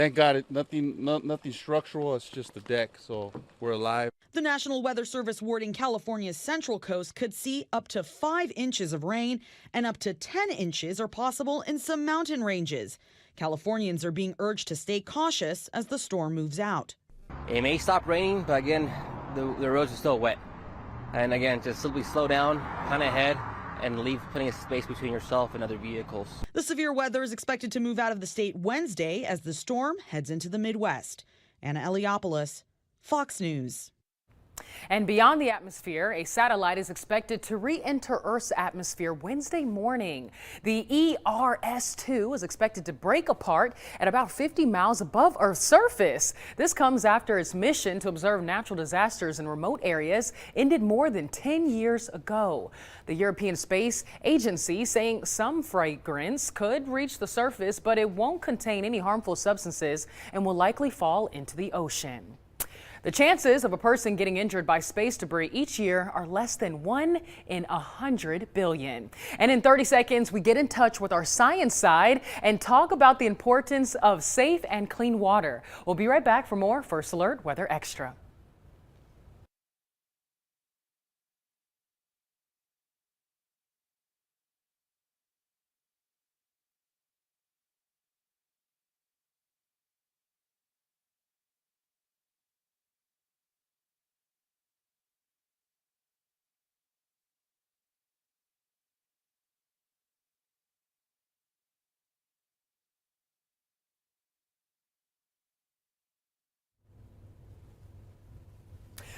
Thank God, nothing structural. It's just the deck, so we're alive. The National Weather Service warning California's central coast could see up to 5 inches of rain, and up to 10 inches are possible in some mountain ranges. Californians are being urged to stay cautious as the storm moves out. It may stop raining, but again, the roads are still wet. And again, just simply slow down, plan ahead, and leave plenty of space between yourself and other vehicles. The severe weather is expected to move out of the state Wednesday as the storm heads into the Midwest. Anna Eliopoulos, Fox News. And beyond the atmosphere, a satellite is expected to re-enter Earth's atmosphere Wednesday morning. The ERS-2 is expected to break apart at about 50 miles above Earth's surface. This comes after its mission to observe natural disasters in remote areas ended more than 10 years ago. The European Space Agency saying some fragrance could reach the surface, but it won't contain any harmful substances and will likely fall into the ocean. The chances of a person getting injured by space debris each year are less than 1 in 100 billion. And in 30 seconds, we get in touch with our science side and talk about the importance of safe and clean water. We'll be right back for more First Alert Weather Extra.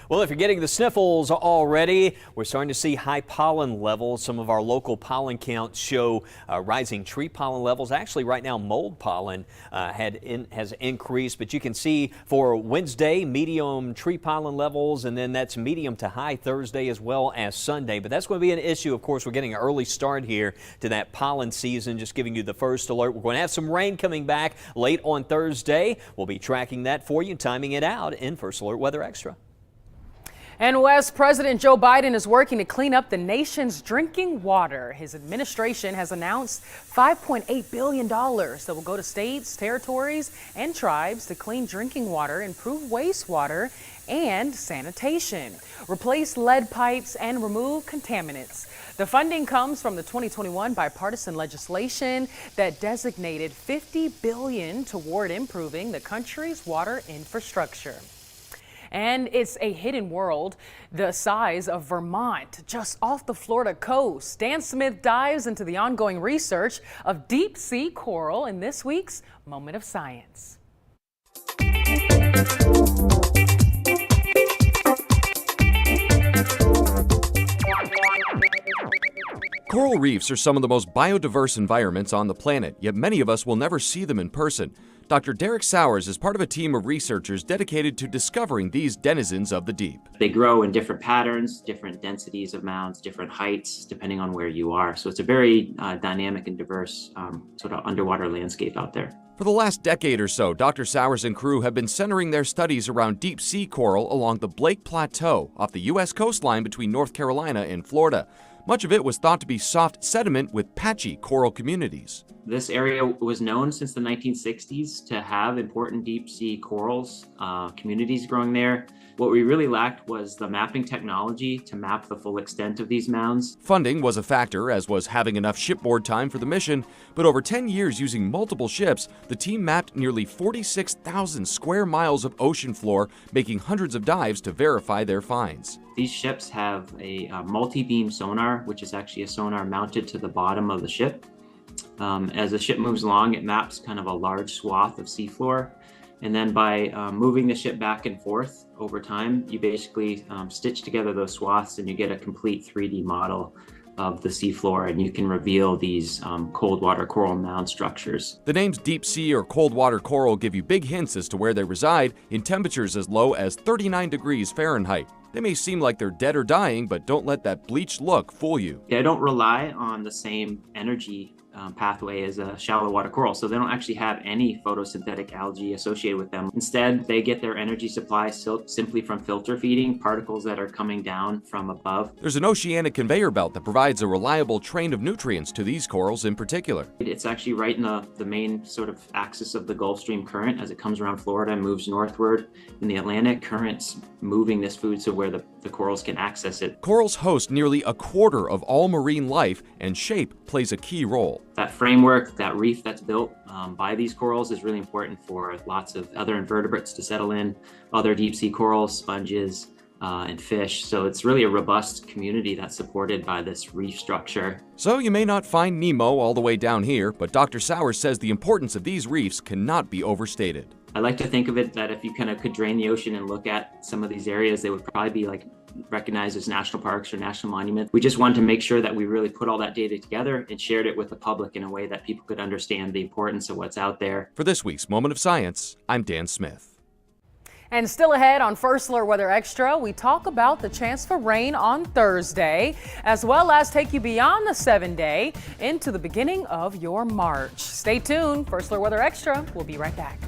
Well, if you're getting the sniffles already, we're starting to see high pollen levels. Some of our local pollen counts show rising tree pollen levels. Actually, right now, mold pollen has increased, but you can see for Wednesday, medium tree pollen levels, and then that's medium to high Thursday as well as Sunday. But that's going to be an issue. Of course, we're getting an early start here to that pollen season, just giving you the first alert. We're going to have some rain coming back late on Thursday. We'll be tracking that for you, timing it out in First Alert Weather Extra. And West, President Joe Biden is working to clean up the nation's drinking water. His administration has announced $5.8 billion that will go to states, territories, and tribes to clean drinking water, improve wastewater, and sanitation, replace lead pipes, and remove contaminants. The funding comes from the 2021 bipartisan legislation that designated $50 billion toward improving the country's water infrastructure. And it's a hidden world the size of Vermont, just off the Florida coast. Dan Smith dives into the ongoing research of deep sea coral in this week's Moment of Science. Coral reefs are some of the most biodiverse environments on the planet, yet many of us will never see them in person. Dr. Derek Sowers is part of a team of researchers dedicated to discovering these denizens of the deep. They grow in different patterns, different densities of mounds, different heights, depending on where you are. So it's a very dynamic and diverse sort of underwater landscape out there. For the last decade or so, Dr. Sowers and crew have been centering their studies around deep sea coral along the Blake Plateau off the U.S. coastline between North Carolina and Florida. Much of it was thought to be soft sediment with patchy coral communities. This area was known since the 1960s to have important deep sea corals, communities growing there. What we really lacked was the mapping technology to map the full extent of these mounds. Funding was a factor, as was having enough shipboard time for the mission, but over 10 years using multiple ships, the team mapped nearly 46,000 square miles of ocean floor, making hundreds of dives to verify their finds. These ships have a multi-beam sonar, which is actually a sonar mounted to the bottom of the ship. As the ship moves along, it maps kind of a large swath of seafloor. And then by moving the ship back and forth over time, you basically stitch together those swaths and you get a complete 3D model of the seafloor, and you can reveal these cold water coral mound structures. The names deep sea or cold water coral give you big hints as to where they reside in temperatures as low as 39 degrees Fahrenheit. They may seem like they're dead or dying, but don't let that bleached look fool you. They don't rely on the same energy pathway is a shallow water coral, so they don't actually have any photosynthetic algae associated with them. Instead, they get their energy supply simply from filter feeding particles that are coming down from above. There's an oceanic conveyor belt that provides a reliable train of nutrients to these corals in particular. It's actually right in the main sort of axis of the Gulf Stream current as it comes around Florida and moves northward. In the Atlantic, currents moving this food so where the corals can access it. Corals host nearly a quarter of all marine life, and shape plays a key role. That framework, that reef that's built by these corals is really important for lots of other invertebrates to settle in, other deep sea corals, sponges, and fish. So it's really a robust community that's supported by this reef structure. So you may not find Nemo all the way down here, but Dr. Sowers says the importance of these reefs cannot be overstated. I like to think of it that if you kind of could drain the ocean and look at some of these areas, they would probably be like recognized as national parks or national monuments. We just wanted to make sure that we really put all that data together and shared it with the public in a way that people could understand the importance of what's out there. For this week's Moment of Science, I'm Dan Smith. And still ahead on First Alert Weather Extra, we talk about the chance for rain on Thursday, as well as take you beyond the 7-day into the beginning of your March. Stay tuned. First Alert Weather Extra. We'll be right back.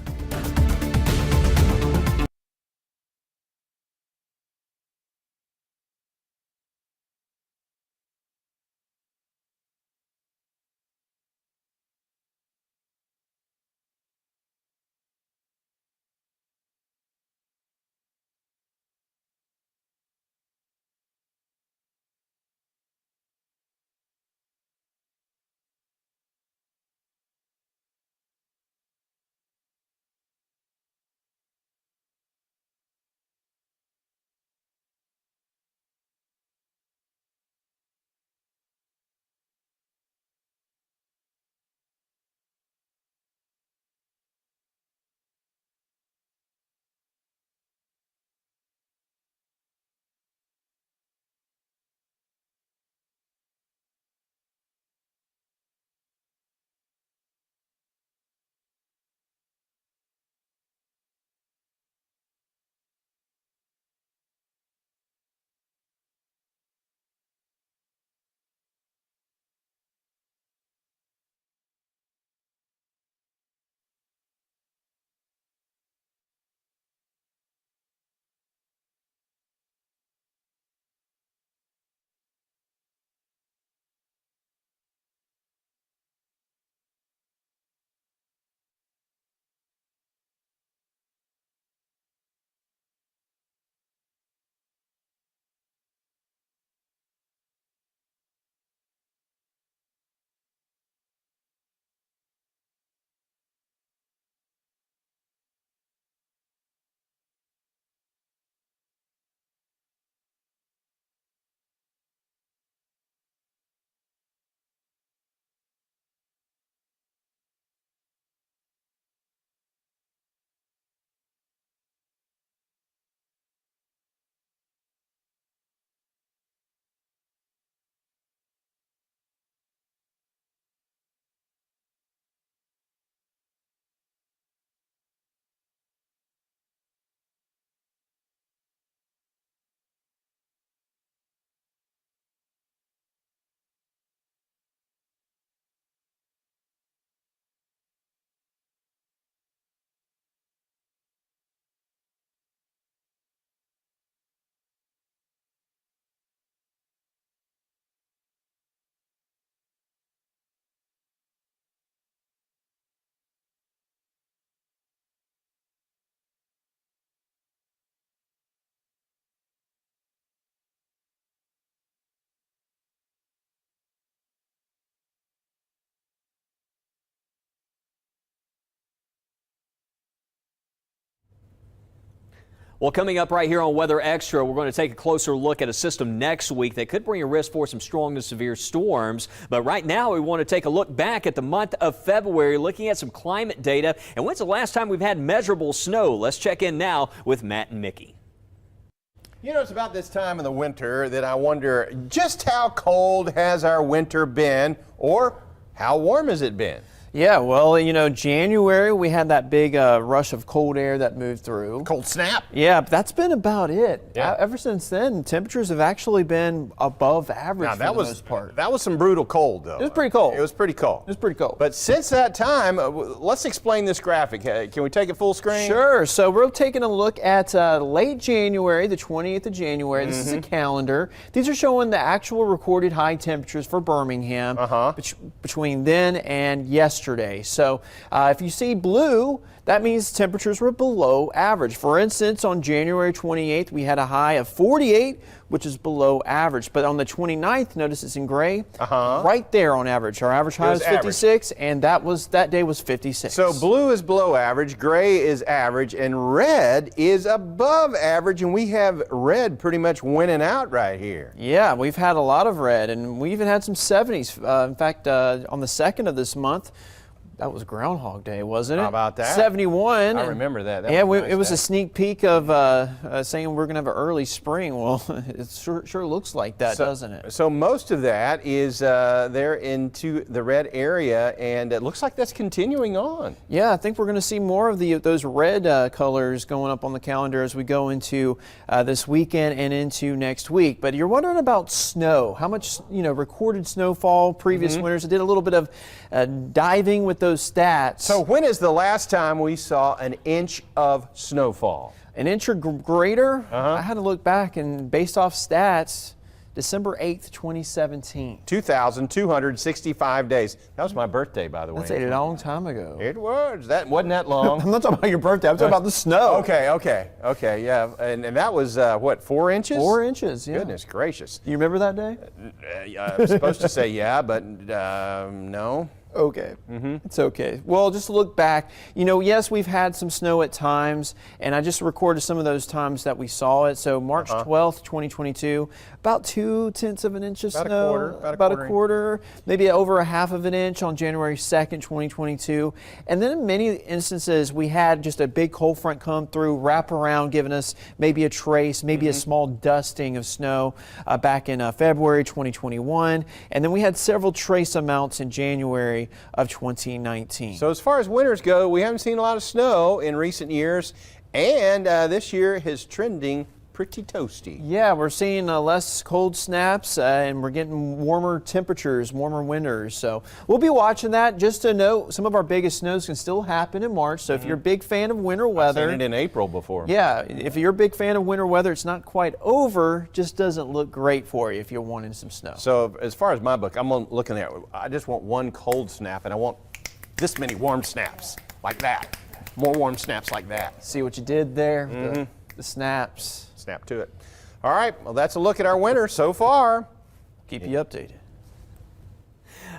Well, coming up right here on Weather Extra, we're going to take a closer look at a system next week that could bring a risk for some strong to severe storms. But right now, we want to take a look back at the month of February, looking at some climate data. And when's the last time we've had measurable snow? Let's check in now with Matt and Mickey. You know, it's about this time of the winter that I wonder just how cold has our winter been, or how warm has it been? Yeah, well, you know, January we had that big rush of cold air that moved through. Cold snap. Yeah, but that's been about it. Yeah. Ever since then, temperatures have actually been above average Now, for the most part. that was some brutal cold, though. It was pretty cold. It was pretty cold. It was pretty cold. But since that time, let's explain this graphic. Can we take it full screen? Sure. So we're taking a look at late January, the 20th of January. This is a calendar. These are showing the actual recorded high temperatures for Birmingham between then and yesterday. So if you see blue, that means temperatures were below average. For instance, on January 28th, we had a high of 48, which is below average. But on the 29th, notice it's in gray, right there on average. Our average high was 56, and that day was 56. So blue is below average, gray is average, and red is above average, and we have red pretty much winning out right here. Yeah, we've had a lot of red, and we even had some 70s. In fact, on the 2nd of this month, that was Groundhog Day, wasn't it? How about that? 71. I remember that. Yeah, it was a sneak peek of saying we're going to have an early spring. Well, it sure looks like that, doesn't it? So most of that is there into the red area, and it looks like that's continuing on. Yeah, I think we're going to see more of those red colors going up on the calendar as we go into this weekend and into next week. But you're wondering about snow. How much, recorded snowfall previous winters? I did a little bit of diving with those stats. So when is the last time we saw an inch of snowfall? An inch or greater? I had to look back, and based off stats, December 8th, 2017. 2,265 days. That was my birthday, by the way. That's a long time ago. It was. That wasn't that long. I'm not talking about your birthday. I'm talking about the snow. Okay, yeah. And that was, what, 4 inches? 4 inches, yeah. Goodness gracious. You remember that day? I was supposed to say yeah, but no. Okay. It's okay. Well, just look back. Yes, we've had some snow at times, and I just recorded some of those times that we saw it. So March 12th, 2022, about 2/10 of an inch of snow. About a quarter. Maybe over a half of an inch on January 2nd, 2022. And then in many instances, we had just a big cold front come through, wrap around, giving us maybe a trace, maybe a small dusting of snow back in February 2021. And then we had several trace amounts in January of 2019. So as far as winters go, we haven't seen a lot of snow in recent years, and this year is trending pretty toasty. Yeah, we're seeing less cold snaps, and we're getting warmer temperatures, warmer winters. So we'll be watching that. Just to note, some of our biggest snows can still happen in March. So if you're a big fan of winter weather, I've seen it in April before. Yeah, if you're a big fan of winter weather, it's not quite over. Just doesn't look great for you if you're wanting some snow. So as far as my book, I'm looking at. I just want one cold snap, and I want this many warm snaps like that. More warm snaps like that. See what you did there? The snaps. Snap to it. All right, well, that's a look at our winter so far. Keep you updated.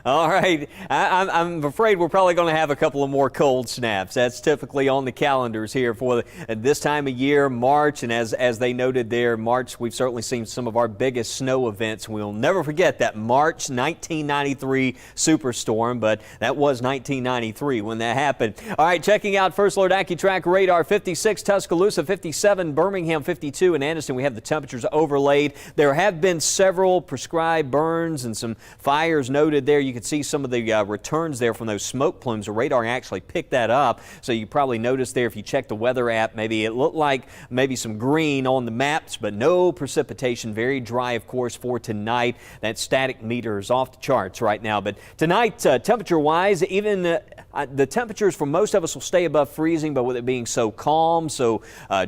All right, I'm afraid we're probably going to have a couple of more cold snaps. That's typically on the calendars here for this time of year, March, and as they noted there, March, we've certainly seen some of our biggest snow events. We'll never forget that March 1993 superstorm, but that was 1993 when that happened. All right, checking out First Alert AccuTrack radar, 56 Tuscaloosa, 57 Birmingham, 52 in Anniston. We have the temperatures overlaid. There have been several prescribed burns and some fires noted there. You can see some of the returns there from those smoke plumes. The radar actually picked that up, so you probably noticed there if you check the weather app, maybe it looked like maybe some green on the maps, but no precipitation. Very dry, of course, for tonight. That static meter is off the charts right now, but tonight, temperature-wise, even the temperatures for most of us will stay above freezing, but with it being so calm, so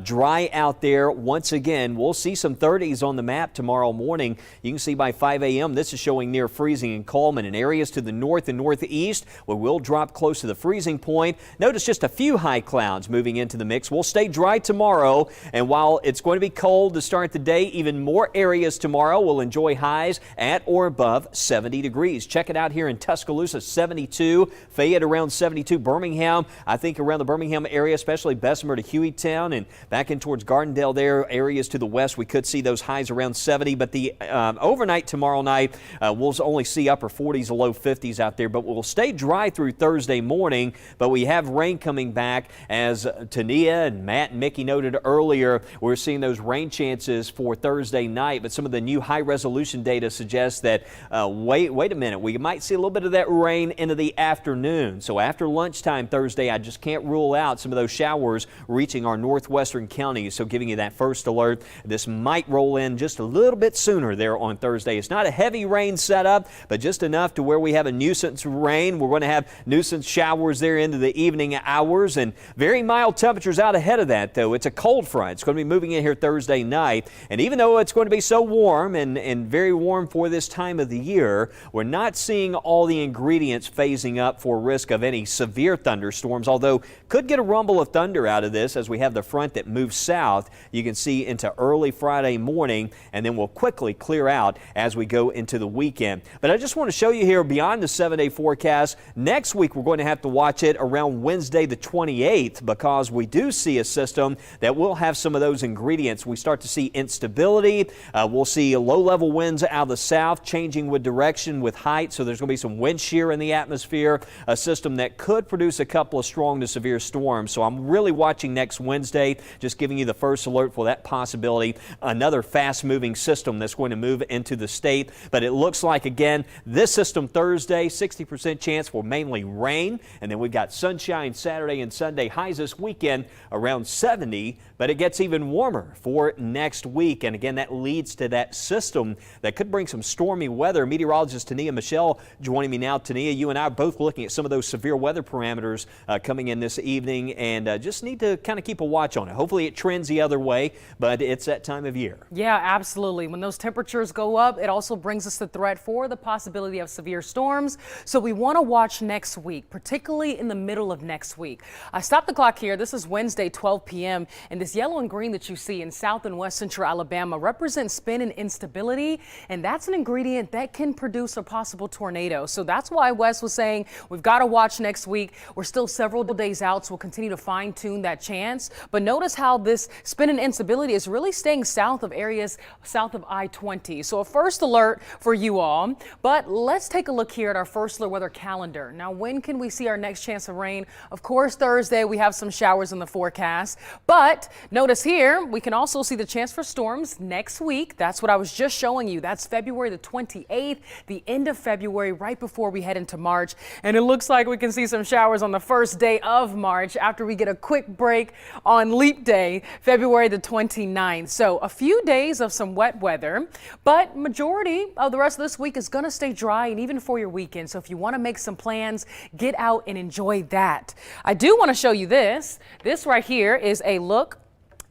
dry out there, once again, we'll see some 30s on the map tomorrow morning. You can see by 5 a.m. this is showing near freezing in Coleman and areas to the north and northeast where we'll drop close to the freezing point. Notice just a few high clouds moving into the mix. We'll stay dry tomorrow, and while it's going to be cold to start the day, even more areas tomorrow will enjoy highs at or above 70 degrees. Check it out here in Tuscaloosa, 72, Fayette around 72, Birmingham, I think around the Birmingham area, especially Bessemer to Hueytown and back in towards Gardendale there, areas to the west, we could see those highs around 70, but the overnight tomorrow night, we'll only see upper 40s, low low 50s out there, but we'll stay dry through Thursday morning. But we have rain coming back, as Tania and Matt and Mickey noted earlier. We're seeing those rain chances for Thursday night, but some of the new high-resolution data suggests that, wait a minute, we might see a little bit of that rain into the afternoon. So after lunchtime Thursday, I just can't rule out some of those showers reaching our northwestern counties. So giving you that first alert, this might roll in just a little bit sooner there on Thursday. It's not a heavy rain setup, but just enough to where we have a nuisance rain. We're going to have nuisance showers there into the evening hours, and very mild temperatures out ahead of that, though. It's a cold front. It's going to be moving in here Thursday night, and even though it's going to be so warm and very warm for this time of the year, we're not seeing all the ingredients phasing up for risk of any severe thunderstorms, although could get a rumble of thunder out of this as we have the front that moves south. You can see into early Friday morning, and then we'll quickly clear out as we go into the weekend. But I just want to show you here beyond the 7-day forecast. Next week, we're going to have to watch it around Wednesday the 28th, because we do see a system that will have some of those ingredients. We start to see instability. We'll see low-level winds out of the south changing with direction with height, so there's going to be some wind shear in the atmosphere, a system that could produce a couple of strong to severe storms. So I'm really watching next Wednesday, just giving you the first alert for that possibility. Another fast-moving system that's going to move into the state, but it looks like, again, this system Thursday, 60% chance for mainly rain, and then we've got sunshine Saturday and Sunday. Highs this weekend around 70, but it gets even warmer for next week. And again, that leads to that system that could bring some stormy weather. Meteorologist Tania Michelle joining me now. Tania, you and I are both looking at some of those severe weather parameters coming in this evening, and just need to kind of keep a watch on it. Hopefully it trends the other way, but it's that time of year. Yeah, absolutely. When those temperatures go up, it also brings us the threat for the possibility of severe storms. So we want to watch next week, particularly in the middle of next week. I stopped the clock here. This is Wednesday, 12 p.m. and this yellow and green that you see in South and West Central Alabama represents spin and instability, and that's an ingredient that can produce a possible tornado. So that's why Wes was saying we've got to watch next week. We're still several days out, so we'll continue to fine-tune that chance. But notice how this spin and instability is really staying south of areas south of I-20. So a first alert for you all. But let's take a look here at our first alert weather calendar. Now, when can we see our next chance of rain? Of course, Thursday we have some showers in the forecast. But notice here, we can also see the chance for storms next week. That's what I was just showing you. That's February the 28th, the end of February, right before we head into March. And it looks like we can see some showers on the first day of March after we get a quick break on Leap Day, February the 29th. So a few days of some wet weather, but majority of the rest of this week is going to stay dry, and even for your weekend. So if you want to make some plans, get out and enjoy that. I do want to show you this. This right here is a look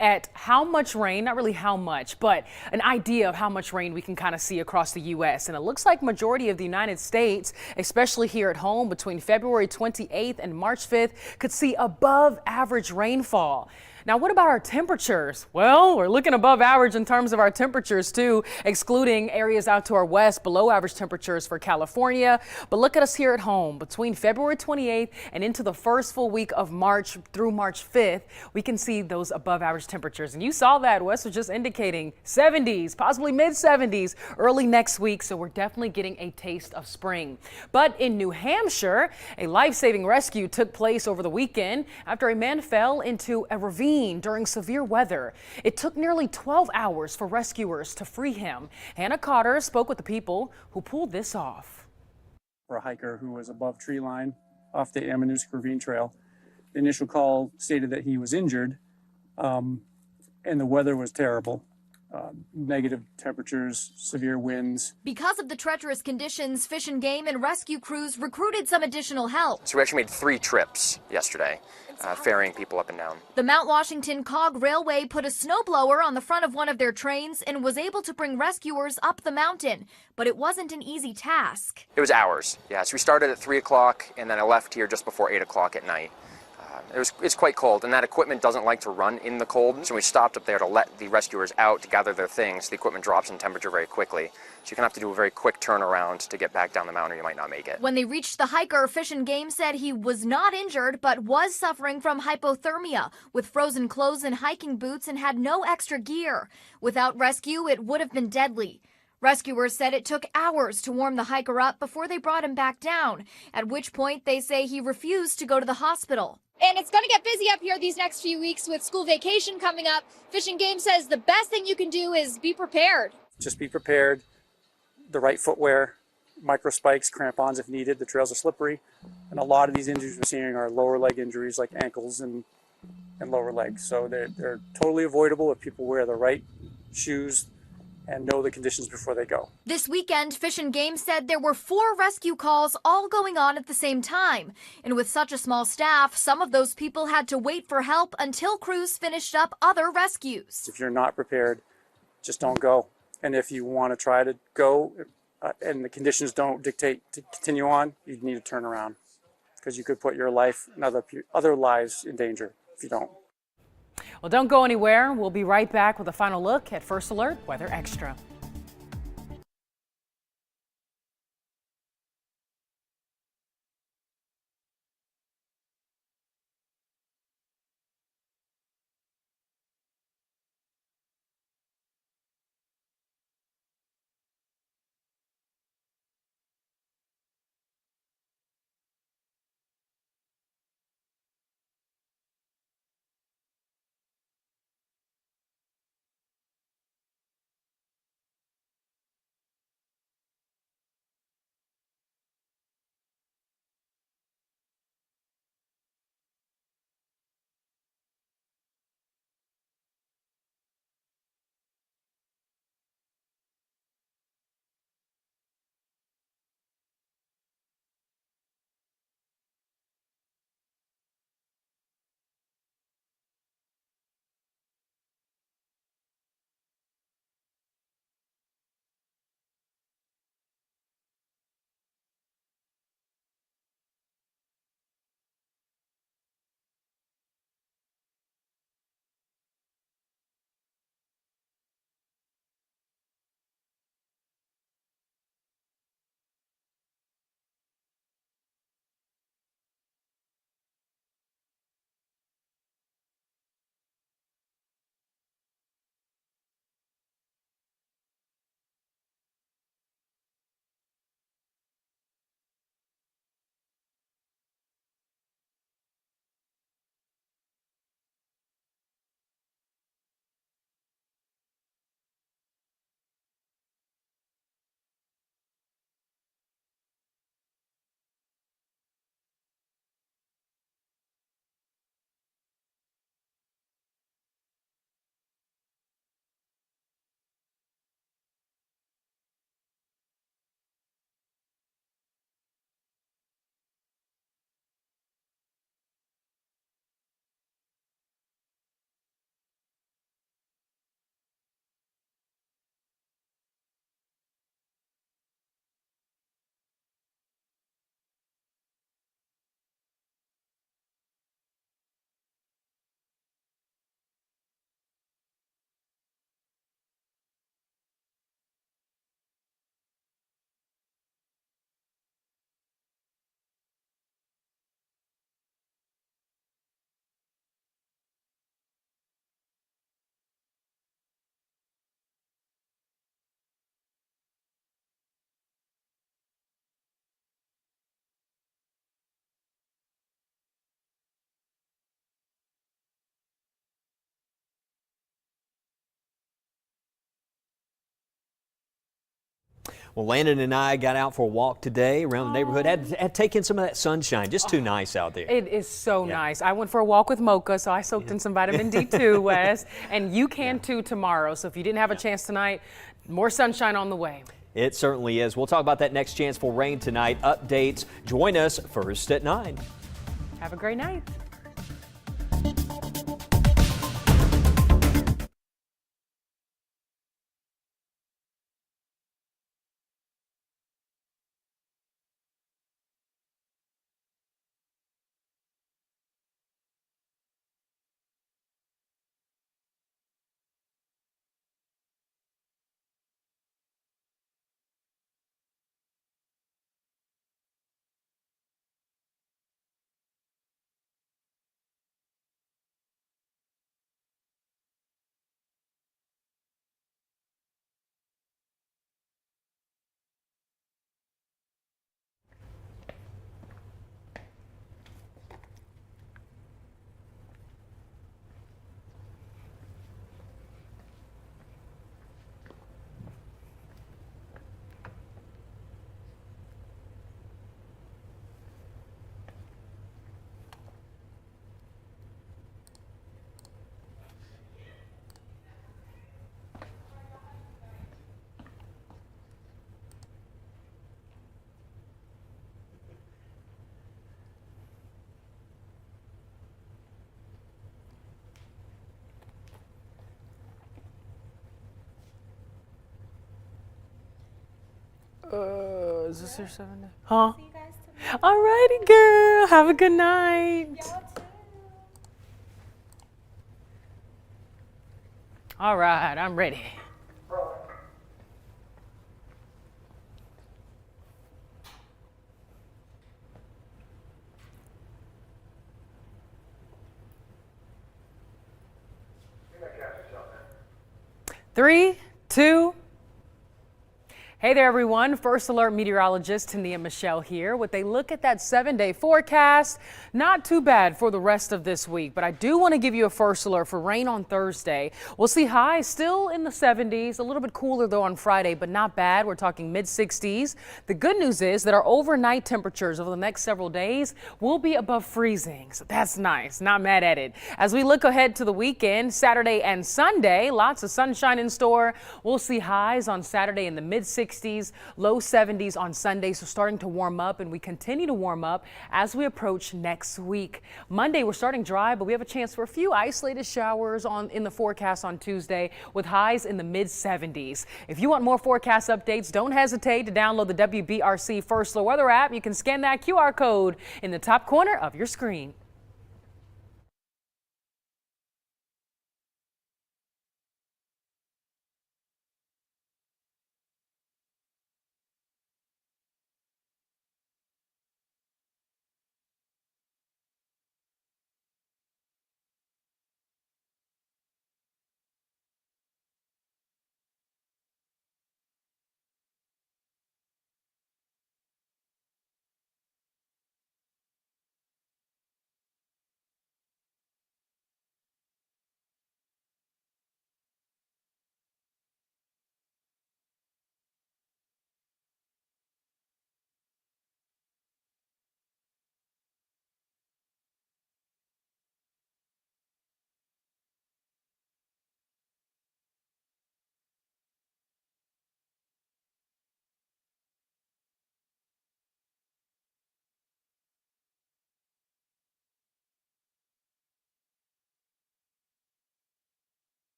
at how much rain, not really how much, but an idea of how much rain we can kind of see across the U.S. And it looks like majority of the United States, especially here at home, between February 28th and March 5th, could see above average rainfall. Now, what about our temperatures? Well, we're looking above average in terms of our temperatures too, excluding areas out to our west, below average temperatures for California. But look at us here at home. Between February 28th and into the first full week of March through March 5th, we can see those above average temperatures. And you saw that. Wes was just indicating 70s, possibly mid 70s early next week. So we're definitely getting a taste of spring. But in New Hampshire, a life-saving rescue took place over the weekend after a man fell into a ravine during severe weather. It took nearly 12 hours for rescuers to free him. Hannah Cotter spoke with the people who pulled this off. For a hiker who was above tree line off the Amanusk Ravine Trail. The initial call stated that he was injured, and the weather was terrible. Negative temperatures, severe winds. Because of the treacherous conditions, Fish and Game and rescue crews recruited some additional help. So we actually made 3 trips yesterday, ferrying people up and down. The Mount Washington Cog Railway put a snowblower on the front of one of their trains and was able to bring rescuers up the mountain. But it wasn't an easy task. It was hours, yeah. So we started at 3 o'clock, and then I left here just before 8 o'clock at night. It's quite cold, and that equipment doesn't like to run in the cold, so we stopped up there to let the rescuers out to gather their things. The equipment drops in temperature very quickly, so you're going to have to do a very quick turnaround to get back down the mountain, or you might not make it. When they reached the hiker, Fish and Game said he was not injured, but was suffering from hypothermia, with frozen clothes and hiking boots, and had no extra gear. Without rescue, it would have been deadly. Rescuers said it took hours to warm the hiker up before they brought him back down, at which point they say he refused to go to the hospital. And it's going to get busy up here these next few weeks with school vacation coming up. Fish and Game says the best thing you can do is be prepared. Just be prepared, the right footwear, micro spikes, crampons if needed. The trails are slippery, and a lot of these injuries we're seeing are lower leg injuries like ankles and lower legs. So they're totally avoidable if people wear the right shoes and know the conditions before they go. This weekend, Fish and Game said there were 4 rescue calls all going on at the same time. And with such a small staff, some of those people had to wait for help until crews finished up other rescues. If you're not prepared, just don't go. And if you want to try to go and the conditions don't dictate to continue on, you need to turn around because you could put your life and other lives in danger if you don't. Well, don't go anywhere. We'll be right back with a final look at First Alert Weather Extra. Well, Landon and I got out for a walk today around the neighborhood. Had taken some of that sunshine. Just too nice out there. It is so nice. I went for a walk with Mocha, so I soaked in some vitamin D too, Wes. And you can too tomorrow. So if you didn't have a chance tonight, more sunshine on the way. It certainly is. We'll talk about that next chance for rain tonight. Updates. Join us first at 9. Have a great night. Is this your 7 day? Huh? Alrighty, girl. Have a good night. All right, I'm ready. Three, two. Hey there, everyone. First Alert meteorologist Tania Michelle here with a look at that 7-day forecast. Not too bad for the rest of this week, but I do want to give you a first alert for rain on Thursday. We'll see highs still in the 70s, a little bit cooler though on Friday, but not bad. We're talking mid 60s. The good news is that our overnight temperatures over the next several days will be above freezing. So that's nice. Not mad at it. As we look ahead to the weekend, Saturday and Sunday, lots of sunshine in store. We'll see highs on Saturday in the mid 60s. Low 70s on Sunday, so starting to warm up, and we continue to warm up as we approach next week. Monday, we're starting dry, but we have a chance for a few isolated showers in the forecast on Tuesday with highs in the mid 70s. If you want more forecast updates, don't hesitate to download the WBRC First Alert Weather app. You can scan that QR code in the top corner of your screen.